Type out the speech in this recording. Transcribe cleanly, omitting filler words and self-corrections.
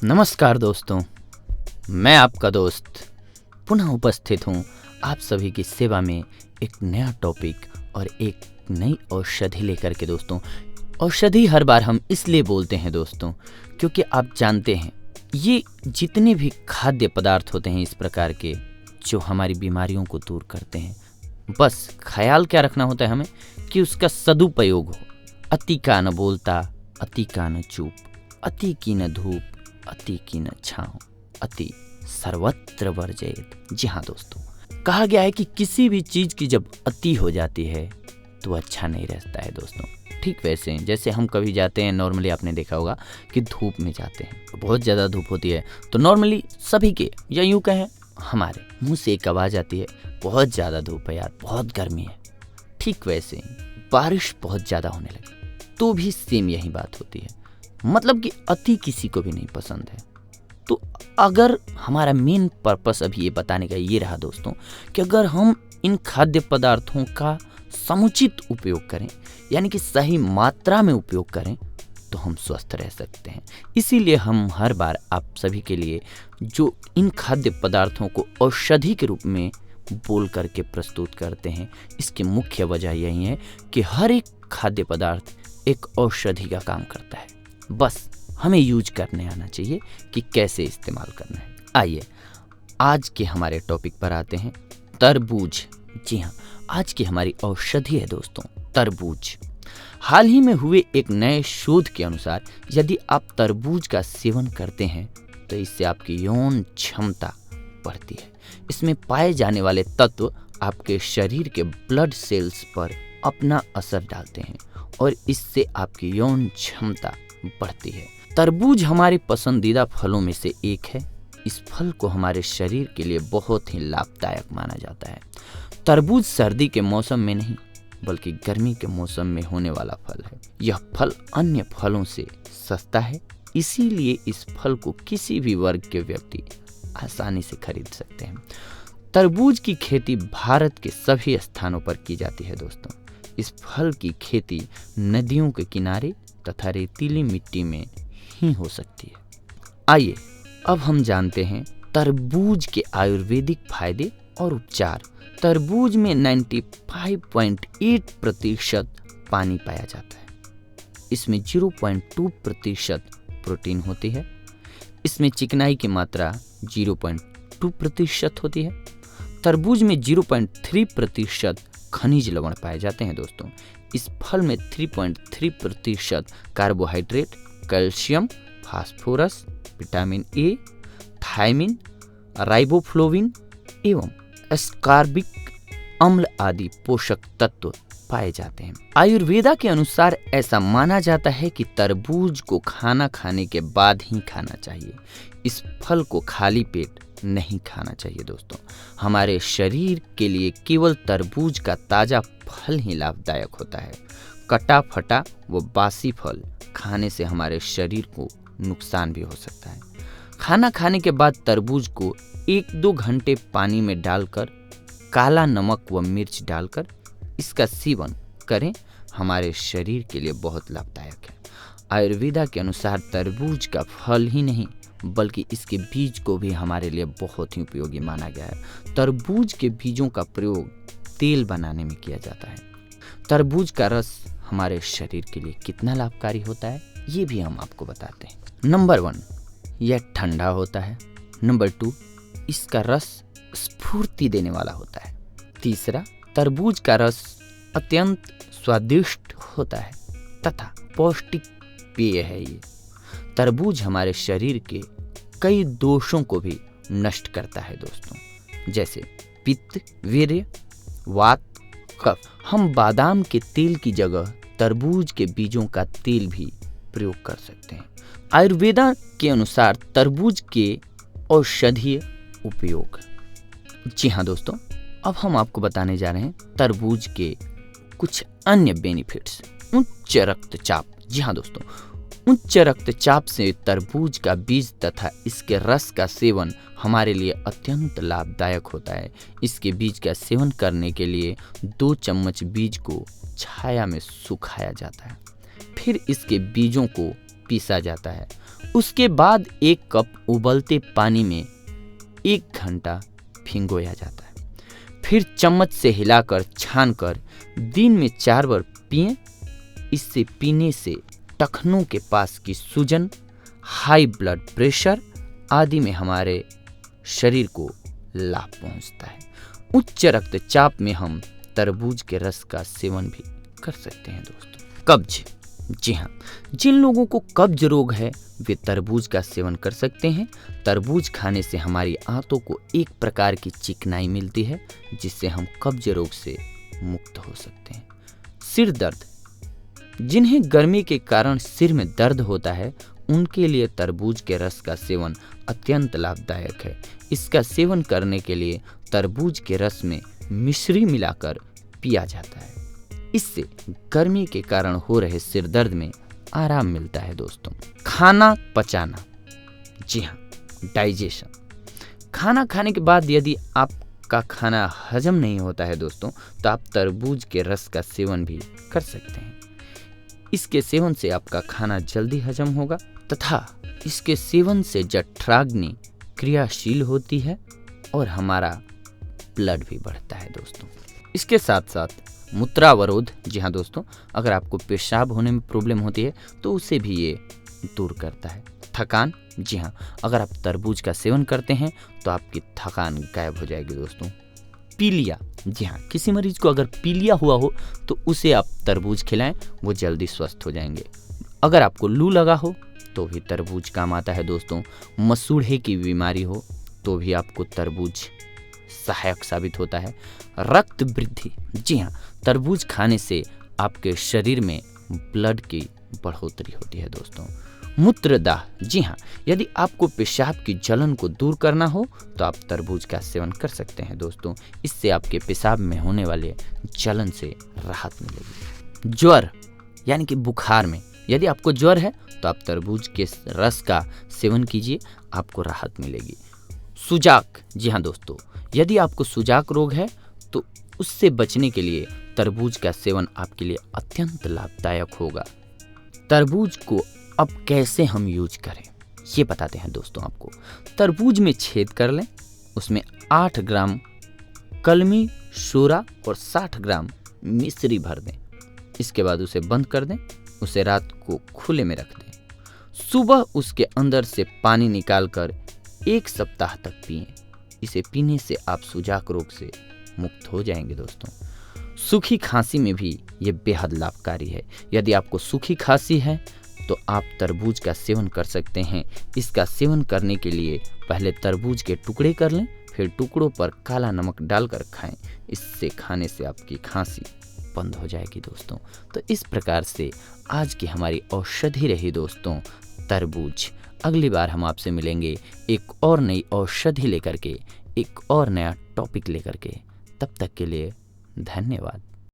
नमस्कार दोस्तों, मैं आपका दोस्त पुनः उपस्थित हूँ आप सभी की सेवा में एक नया टॉपिक और एक नई औषधि लेकर के। दोस्तों, औषधि हर बार हम इसलिए बोलते हैं दोस्तों, क्योंकि आप जानते हैं ये जितने भी खाद्य पदार्थ होते हैं इस प्रकार के जो हमारी बीमारियों को दूर करते हैं, बस ख्याल क्या रखना होता है हमें कि उसका सदुपयोग हो। अति का न बोलता, अति का न चूप, अति की न धूप, अति की न छाँव, अति सर्वत्र वर्जयेत। जी हाँ दोस्तों, कहा गया है कि किसी भी चीज की जब अति हो जाती है तो अच्छा नहीं रहता है दोस्तों। ठीक वैसे जैसे हम कभी जाते हैं, नॉर्मली आपने देखा होगा कि धूप में जाते हैं, बहुत ज़्यादा धूप होती है तो नॉर्मली सभी के, या यूँ कहें हमारे मुंह से एक आवाज़ आती है, बहुत ज़्यादा धूप है यार, बहुत गर्मी है। ठीक वैसे बारिश बहुत ज़्यादा होने लगी तो भी सेम यही बात होती है, मतलब कि अति किसी को भी नहीं पसंद है। तो अगर हमारा मेन पर्पस अभी ये बताने का ये रहा दोस्तों कि अगर हम इन खाद्य पदार्थों का समुचित उपयोग करें, यानी कि सही मात्रा में उपयोग करें, तो हम स्वस्थ रह सकते हैं। इसीलिए हम हर बार आप सभी के लिए जो इन खाद्य पदार्थों को औषधि के रूप में बोल करके प्रस्तुत करते हैं, इसकी मुख्य वजह यही है कि हर एक खाद्य पदार्थ एक औषधि का काम करता है। बस हमें यूज करने आना चाहिए कि कैसे इस्तेमाल करना है। आइए आज के हमारे टॉपिक पर आते हैं, तरबूज। जी हाँ, आज की हमारी औषधि है दोस्तों तरबूज। हाल ही में हुए एक नए शोध के अनुसार यदि आप तरबूज का सेवन करते हैं तो इससे आपकी यौन क्षमता बढ़ती है। इसमें पाए जाने वाले तत्व आपके शरीर के ब्लड सेल्स पर अपना असर डालते हैं और इससे आपकी यौन क्षमता बढ़ती है। तरबूज हमारे पसंदीदा फलों में से एक है। इस फल को हमारे शरीर के लिए बहुत ही लाभदायक माना जाता है। तरबूज सर्दी के मौसम में नहीं बल्कि गर्मी के मौसम में होने वाला फल है। यह फल अन्य फलों से सस्ता है, इसीलिए इस फल को किसी भी वर्ग के व्यक्ति आसानी से खरीद सकते हैं। तरबूज की खेती भारत के सभी स्थानों पर की जाती है दोस्तों। इस फल की खेती नदियों के किनारे तथा रेतीली मिट्टी में ही हो सकती है। आइए अब हम जानते हैं तरबूज के आयुर्वेदिक फायदे और उपचार। तरबूज में 95.8% पानी पाया जाता है। इसमें 0.2% प्रोटीन होती है। इसमें चिकनाई की मात्रा 0.2% होती है। तरबूज में 0.3% खनिज लवण पाए जाते हैं दोस्तों। इस फल में 3.3% carbohydrate, calcium, phosphorus, vitamin A, thiamine, riboflavin एवं एस्कॉर्बिक अम्ल आदि पोषक तत्व पाए जाते हैं। आयुर्वेदा के अनुसार ऐसा माना जाता है कि तरबूज को खाना खाने के बाद ही खाना चाहिए। इस फल को खाली पेट नहीं खाना चाहिए दोस्तों। हमारे शरीर के लिए केवल तरबूज का ताजा फल ही लाभदायक होता है। कटा फटा व बासी फल खाने से हमारे शरीर को नुकसान भी हो सकता है। खाना खाने के बाद तरबूज को 1-2 घंटे पानी में डालकर काला नमक व मिर्च डालकर इसका सेवन करें, हमारे शरीर के लिए बहुत लाभदायक है। आयुर्वेदा के अनुसार तरबूज का फल ही नहीं बल्कि इसके बीज को भी हमारे लिए बहुत ही उपयोगी माना गया है। तरबूज के बीजों का प्रयोग तेल बनाने में किया जाता है। तरबूज का रस हमारे शरीर के लिए कितना लाभकारी होता है ये भी हम आपको बताते हैं। नंबर 1, यह ठंडा होता है। नंबर 2, इसका रस स्फूर्ति देने वाला होता है। तीसरा, तरबूज का रस अत्यंत स्वादिष्ट होता है तथा पौष्टिक पेय है। ये तरबूज हमारे शरीर के कई दोषों को भी नष्ट करता है दोस्तों, जैसे पित्त, वीर्य, वात, कफ। हम बादाम के तेल की जगह तरबूज के बीजों का तेल भी प्रयोग कर सकते हैं। आयुर्वेदा के अनुसार तरबूज के औषधीय उपयोग। जी हाँ दोस्तों, अब हम आपको बताने जा रहे हैं तरबूज के कुछ अन्य बेनिफिट्स। उच्च रक्तचाप। जी हाँ दोस्तों, उच्च रक्तचाप से तरबूज का बीज तथा इसके रस का सेवन हमारे लिए अत्यंत लाभदायक होता है। इसके बीज का सेवन करने के लिए 2 चम्मच बीज को छाया में सुखाया जाता है, फिर इसके बीजों को पीसा जाता है। उसके बाद 1 कप उबलते पानी में 1 घंटा भिगोया जाता है। फिर चम्मच से हिलाकर छानकर दिन में 4 बार पिएं। इससे पीने से टखनों के पास की सूजन, हाई ब्लड प्रेशर आदि में हमारे शरीर को लाभ पहुंचता है। उच्च रक्तचाप में हम तरबूज के रस का सेवन भी कर सकते हैं दोस्तों। कब्ज, जी हाँ, जिन लोगों को कब्ज रोग है वे तरबूज का सेवन कर सकते हैं। तरबूज खाने से हमारी आंतों को एक प्रकार की चिकनाई मिलती है जिससे हम कब्ज रोग से मुक्त हो सकते हैं। सिर दर्द, जिन्हें गर्मी के कारण सिर में दर्द होता है उनके लिए तरबूज के रस का सेवन अत्यंत लाभदायक है। इसका सेवन करने के लिए तरबूज के रस में मिश्री मिलाकर पिया जाता है। इससे गर्मी के कारण हो रहे सिर दर्द में आराम मिलता है दोस्तों। खाना पचाना, जी हाँ, डाइजेशन। खाना खाने के बाद यदि आपका खाना हजम नहीं होता है दोस्तों तो आप तरबूज के रस का सेवन भी कर सकते हैं। इसके सेवन से आपका खाना जल्दी हजम होगा तथा इसके सेवन से जठराग्नि क्रियाशील होती है और हमारा ब्लड भी बढ़ता है दोस्तों। इसके साथ साथ मूत्रावरोध, जी हाँ दोस्तों, अगर आपको पेशाब होने में प्रॉब्लम होती है तो उसे भी ये दूर करता है। थकान, जी हाँ, अगर आप तरबूज का सेवन करते हैं तो आपकी थकान गायब हो जाएगी दोस्तों। पीलिया, जी हाँ, किसी मरीज को अगर पीलिया हुआ हो तो उसे आप तरबूज खिलाएं, वो जल्दी स्वस्थ हो जाएंगे। अगर आपको लू लगा हो तो भी तरबूज काम आता है दोस्तों। मसूड़े की बीमारी हो तो भी आपको तरबूज सहायक साबित होता है। रक्त वृद्धि, जी हाँ, तरबूज खाने से आपके शरीर में ब्लड की बढ़ोतरी होती है दोस्तों। मूत्रदाह, जी हाँ, यदि आपको पेशाब की जलन को दूर करना हो तो आप तरबूज का सेवन कर सकते हैं दोस्तों। इससे आपके पेशाब में होने वाले जलन से राहत मिलेगी। ज्वर यानी कि बुखार में यदि आपको ज्वर है तो आप तरबूज के रस का सेवन कीजिए, आपको राहत मिलेगी। सुजाक, जी हाँ दोस्तों, यदि आपको सुजाक रोग है तो उससे बचने के लिए तरबूज का सेवन आपके लिए अत्यंत लाभदायक होगा। तरबूज को अब कैसे हम यूज करें ये बताते हैं दोस्तों आपको। तरबूज में छेद कर लें, उसमें 8 ग्राम कलमी शोरा और 60 ग्राम मिश्री भर दें। इसके बाद उसे बंद कर दें, उसे रात को खुले में रख दें। सुबह उसके अंदर से पानी निकालकर 1 सप्ताह तक पिएं। इसे पीने से आप सुजाक रोग से मुक्त हो जाएंगे दोस्तों। सूखी खांसी में भी ये बेहद लाभकारी है। यदि आपको सूखी खांसी है तो आप तरबूज का सेवन कर सकते हैं। इसका सेवन करने के लिए पहले तरबूज के टुकड़े कर लें, फिर टुकड़ों पर काला नमक डालकर खाएं। इससे खाने से आपकी खांसी बंद हो जाएगी दोस्तों। तो इस प्रकार से आज की हमारी औषधि रही दोस्तों तरबूज। अगली बार हम आपसे मिलेंगे एक और नई औषधि लेकर के, एक और नया टॉपिक लेकर के। तब तक के लिए धन्यवाद।